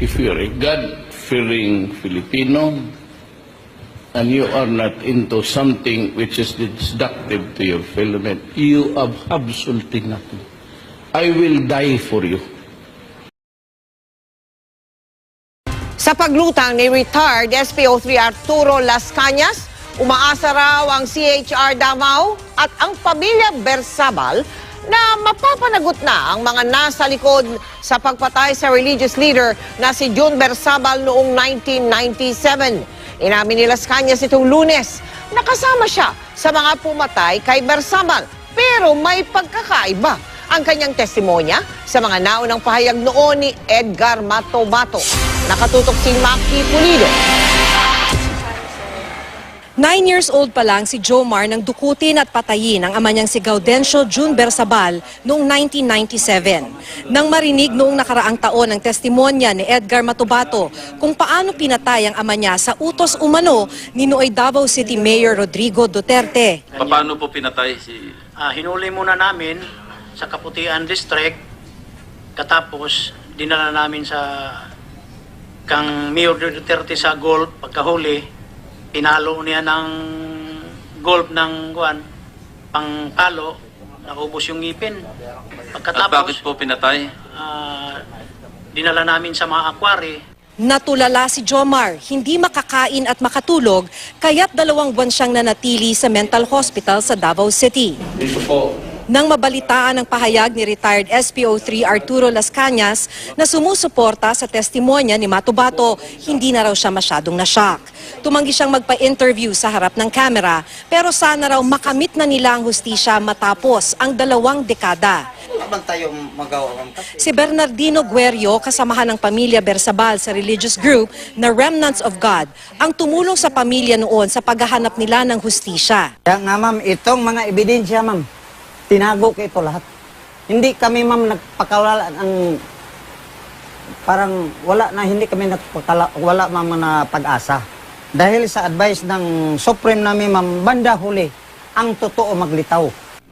if you're a God-fearing Filipino and you are not into something which is destructive to your fellow men, you have absolutely nothing. I will die for you. Sa paglutang ni retired SPO3 Arturo Las Cañas, umaasa raw ang CHR Davao at ang pamilya Bersabal na mapapanagot na ang mga nasa likod sa pagpatay sa religious leader na si June Bersabal noong 1997. Inamin ni Las Cañas itong Lunes, nakasama siya sa mga pumatay kay Bersabal, pero may pagkakaiba ang kanyang testimonya sa mga naunang pahayag noon ni Edgar Matobato. Nakatutok si Maki Pulido. 9 years old pa lang si Jomar nang dukutin at patayin ang ama niyang si Gaudencio June Bersabal noong 1997. Nang marinig noong nakaraang taon ang testimonya ni Edgar Matobato kung paano pinatay ang ama niya sa utos umano ni Nooy Davao City Mayor Rodrigo Duterte. Paano po pinatay si... Hinuli muna namin sa Kaputian District, katapos dinala namin sa kang Mayor Duterte sa golf. Pagkahuli, pinalo niya ng golf ng pangpalo, naubos yung ngipin. Pagkatapos, at bakit po pinatay? Dinala namin sa mga akwari. Natulala si Jomar, hindi makakain at makatulog, kaya't 2 buwan siyang nanatili sa mental hospital sa Davao City. Ito po. Nang mabalitaan ang pahayag ni retired SPO3 Arturo Las Cañas na sumusuporta sa testimonya ni Matobato, hindi na raw siya masyadong na-shock. Tumanggi siyang magpa-interview sa harap ng kamera, pero sana raw makamit na nila ang hustisya matapos ang 2 dekada. Si Bernardino Guerrio, kasamahan ng pamilya Bersabal sa religious group na Remnants of God, ang tumulong sa pamilya noon sa paghahanap nila ng hustisya. Kaya nga ma'am, itong mga ebidensya ma'am, tinago ko ito lahat. Hindi kami ma'am nagpakawala ang parang wala na, hindi kami wala ma'am na pag-asa. Dahil sa advice ng Supreme namin ma'am, banda huli, ang totoo maglitaw.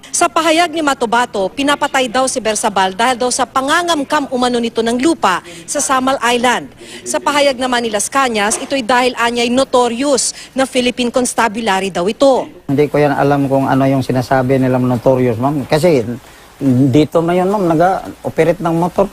Sa pahayag ni Matobato, pinapatay daw si Bersabal dahil daw sa pangangamkam umano nito ng lupa sa Samal Island. Sa pahayag naman ni Las Cañas, ito'y dahil anyay notorious na Philippine Constabulary daw ito. Hindi ko yan alam kung ano yung sinasabi nilang notorious ma'am. Kasi dito na yun ma'am, nag-operate ng motor.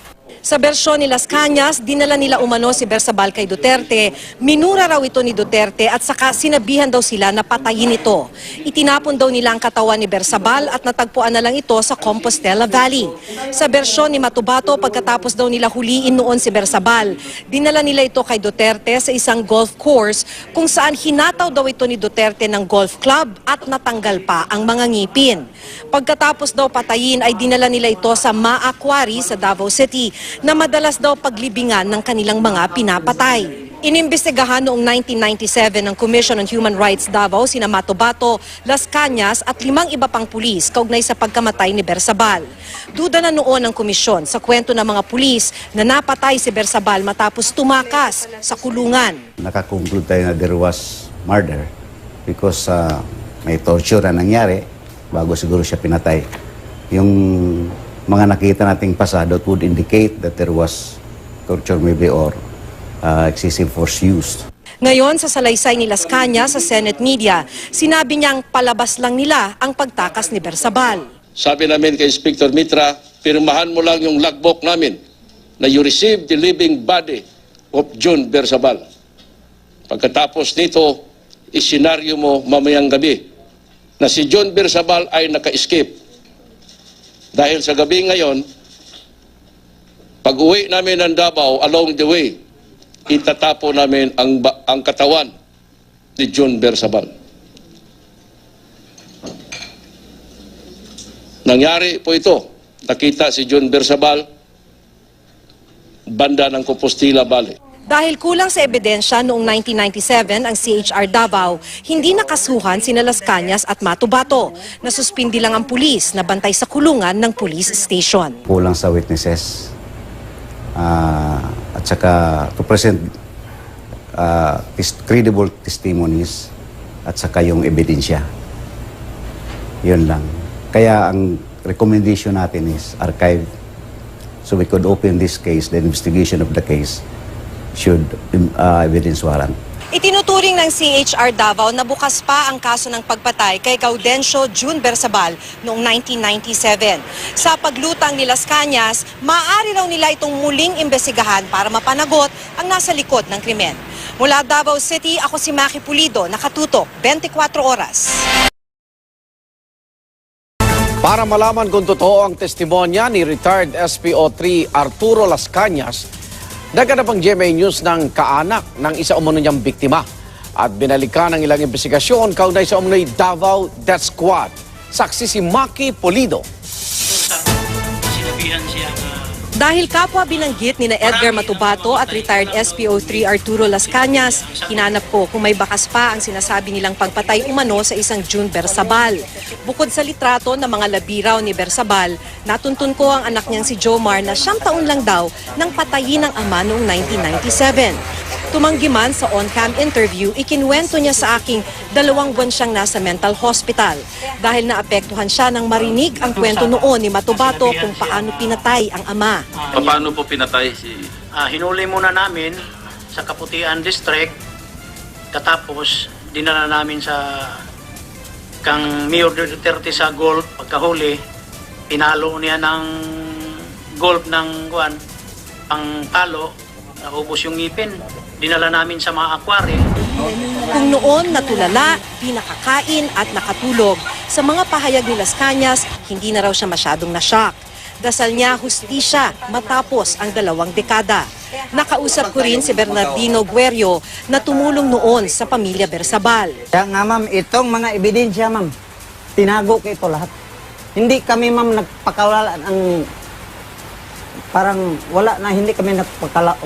Sa bersyon ni Las Cañas, dinala nila umano si Bersabal kay Duterte, minura raw ito ni Duterte at saka sinabihan daw sila na patayin ito. Itinapon daw nila ang katawan ni Bersabal at natagpuan na lang ito sa Compostela Valley. Sa bersyon ni Matobato, pagkatapos daw nila huliin noon si Bersabal, dinala nila ito kay Duterte sa isang golf course kung saan hinataw daw ito ni Duterte ng golf club at natanggal pa ang mga ngipin. Pagkatapos daw patayin ay dinala nila ito sa Maakwari sa Davao City, na madalas daw paglibingan ng kanilang mga pinapatay. Inimbestigahan noong 1997 ng Commission on Human Rights Davao sina Matobato, Las Cañas at 5 iba pang pulis kaugnay sa pagkamatay ni Bersabal. Duda na noon ang komisyon sa kwento ng mga pulis na napatay si Bersabal matapos tumakas sa kulungan. Nakakonclude tayo na there was murder because may torture na nangyari bago siguro siya pinatay. Yung mga nakita nating pasado would indicate that there was torture maybe or excessive force used. Ngayon sa salaysay ni Las Cañas sa Senate Media, sinabi niyang palabas lang nila ang pagtakas ni Bersabal. Sabi namin kay Inspector Mitra, pirmahan mo lang yung logbook namin na you received the living body of June Bersabal. Pagkatapos nito, isenaryo mo mamayang gabi na si June Bersabal ay naka-escape. Dahil sa gabi ngayon, pag-uwi namin ng Davao, along the way, itatapo namin ang katawan ni June Bersabal. Nangyari po ito. Nakita si June Bersabal, banda ng Compostela Valley. Dahil kulang sa ebidensya noong 1997 ang CHR Davao, hindi nakasuhan sina Las Cañas at Matobato. Nasuspindi lang ang pulis na bantay sa kulungan ng police station. Kulang sa witnesses at saka to present credible testimonies at saka yung ebidensya. Yun lang. Kaya ang recommendation natin is archive so we could open this case, the investigation of the case, issued evidence warrant. Itinuturing ng CHR Davao na bukas pa ang kaso ng pagpatay kay Gaudencio June Bersabal noong 1997. Sa paglutang ni Las Cañas, maaari raw nila itong muling imbestigahan para mapanagot ang nasa likod ng krimen. Mula Davao City, ako si Maki Pulido, nakatutok 24 oras. Para malaman kung totoo ang testimonya ni retired SPO3 Arturo Las Cañas, naganap ang GMA News ng kaanak ng isa umano niyang biktima at binalikan ang ilang investigasyon kaugnay sa umunoy Davao Death Squad. Saksi si Maki Pulido. Sinabihan siya na Dahil kapwa binanggit ni na Edgar Matubato at retired SPO3 Arturo Las Cañas, hinanap ko kung may bakas pa ang sinasabi nilang pagpatay umano sa isang June Bersabal. Bukod sa litrato ng mga labi raw ni Bersabal, natuntun ko ang anak niyang si Jomar na 9 taon lang daw nang patayin ng ama noong 1997. Tumanggi man sa on-cam interview, ikinwento niya sa aking 2 buwan siyang nasa mental hospital dahil naapektuhan siya nang marinig ang kwento noon ni Matubato kung paano pinatay ang ama. Paano po pinatay si... hinuli muna namin sa Kaputian District, katapos dinala namin sa kang Mayor Duterte sa golf. Pagkahuli, pinalo niya ng golf ng pang talo, naubos yung ngipin. Dinala namin sa mga aquarium. Kung noon natulala, pinakakain at nakatulog, sa mga pahayag ni Las Cañas, hindi na raw siya masyadong na-shock. Dasal niya hustisya matapos ang 2 dekada. Nakausap ko rin si Bernardino Guerrio na tumulong noon sa pamilya Bersabal. Kaya nga ma'am, itong mga ebidensya ma'am, tinago ko ito lahat. Hindi kami ma'am nagpakawala ang parang hindi kami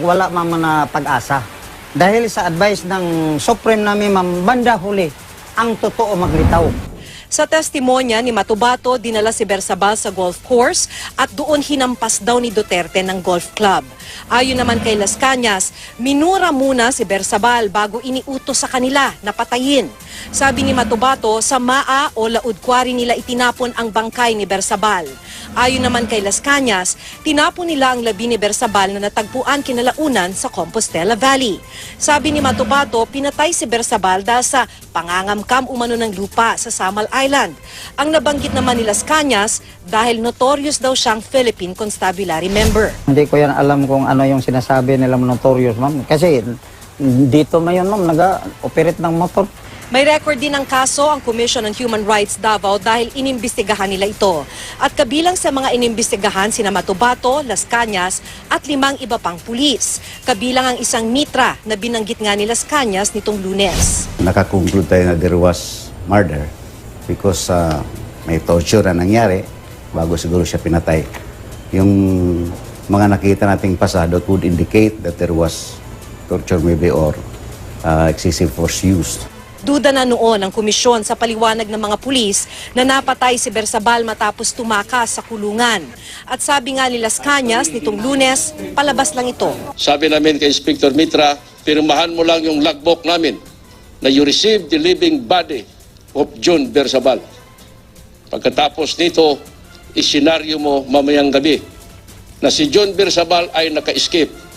wala ma'am na pag-asa. Dahil sa advice ng Supreme namin ma'am, banda huli, ang totoo maglitaw. Sa testimonya ni Matubato, dinala si Bersabal sa golf course at doon hinampas daw ni Duterte ng golf club. Ayon naman kay Las Cañas, minura muna si Bersabal bago iniutos sa kanila na patayin. Sabi ni Matubato, sa maa o laud quarry nila itinapon ang bangkay ni Bersabal. Ayon naman kay Las Cañas, tinapon nila ang labi ni Bersabal na natagpuan kinalaunan sa Compostela Valley. Sabi ni Matubato, pinatay si Bersabal dahil sa pangangamkam umano ng lupa sa Samal Island. Ang nabanggit naman ni Las Cañas dahil notorious daw siyang Philippine Constabulary member. Hindi ko yan alam kung ano yung sinasabi nila notorious ma'am. Kasi dito mayon ma'am, nag-operate ng motor. May record din ng kaso ang Commission on Human Rights Davao dahil inimbestigahan nila ito. At kabilang sa mga inimbestigahan sina Matubato, Las Cañas at 5 iba pang pulis. Kabilang ang isang mitra na binanggit nga ni Las Cañas nitong Lunes. Nakakonclude tayo na there was murder because may torture na nangyari bago siguro siya pinatay. Yung mga nakita nating pasado would indicate that there was torture maybe or excessive force used. Duda na noon ang komisyon sa paliwanag ng mga pulis na napatay si Bersabal matapos tumakas sa kulungan. At sabi nga ni Las Cañas nitong Lunes, palabas lang ito. Sabi namin kay Inspector Mitra, pirmahan mo lang yung logbook namin na you received the living body of June Bersabal. Pagkatapos nito, isenaryo mo mamayang gabi na si June Bersabal ay naka-escape.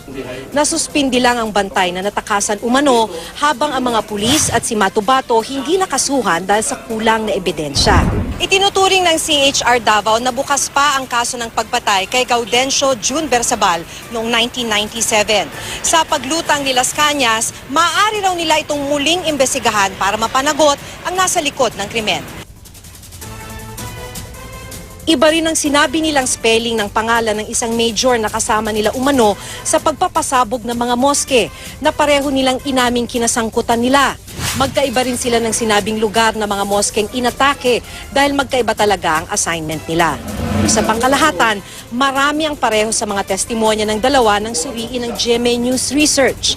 Nasuspindi lang ang bantay na natakasan umano habang ang mga pulis at si Matubato hindi nakasuhan dahil sa kulang na ebidensya. Itinuturing ng CHR Davao na bukas pa ang kaso ng pagpatay kay Gaudencio June Bersabal noong 1997. Sa paglutang ni Las Cañas, maaari raw nila itong muling imbestigahan para mapanagot ang nasa likod ng krimen. Iba rin ang sinabi nilang spelling ng pangalan ng isang major na kasama nila umano sa pagpapasabog ng mga moske na pareho nilang inaming kinasangkutan nila. Magkaiba rin sila ng sinabing lugar na mga moskeng inatake dahil magkaiba talaga ang assignment nila. Sa pangkalahatan, marami ang pareho sa mga testimonya ng dalawa ng suriin ng GMA News Research.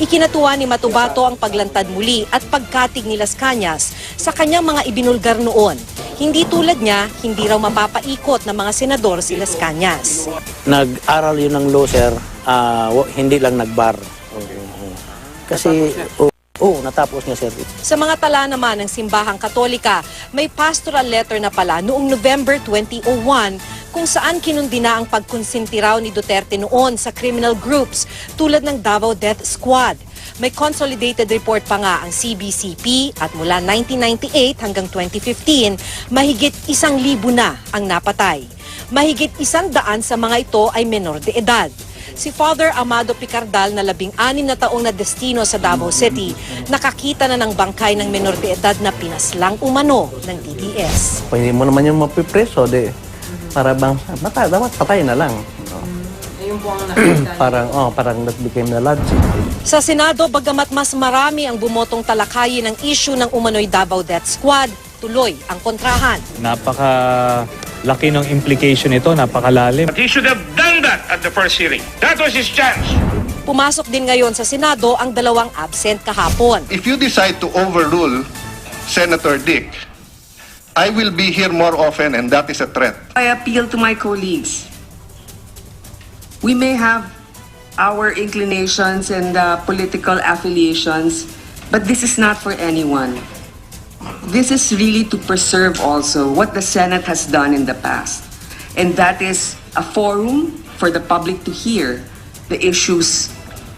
Ikinatuwa ni Matubato ang paglantad muli at pagkatig ni Las Cañas sa kanyang mga ibinulgar noon. Hindi tulad niya, hindi raw mapapaikot ng mga senador si Las Cañas. Nag-aral yun ng law, sir. Hindi lang nag-bar. Kasi, natapos niya, sir. Sa mga tala naman ng Simbahang Katolika, may pastoral letter na pala noong November 2001 kung saan kinundi na ang pagkonsinti raw ni Duterte noon sa criminal groups tulad ng Davao Death Squad. May consolidated report pa nga ang CBCP at mula 1998 hanggang 2015, mahigit 1,000 na ang napatay. Mahigit 100 sa mga ito ay menor de edad. Si Father Amado Picardal na 16 na taong na destino sa Davao City, nakakita na ng bangkay ng menor de edad na pinaslang umano ng DDS. Pwede mo naman yung mapipreso, para bang, dapat patay na lang. Parang that became the logic. Sa Senado, bagamat mas marami ang bumotong talakayin ng issue ng umano'y Davao Death Squad, tuloy ang kontrahan. Napakalaki ng implication ito, napakalalim. But he should have done that at the first hearing. That was his chance. Pumasok din ngayon sa Senado ang dalawang absent kahapon. If you decide to overrule Senator Dick, I will be here more often and that is a threat. I appeal to my colleagues. We may have our inclinations and political affiliations, but this is not for anyone. This is really to preserve also what the Senate has done in the past. And that is a forum for the public to hear the issues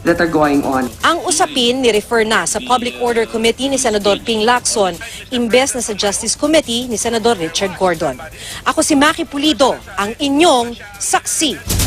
that are going on. Ang usapin ni-refer na sa Public Order Committee ni Senador Ping Lacson, imbes na sa Justice Committee ni Senador Richard Gordon. Ako si Maki Pulido, ang inyong saksi.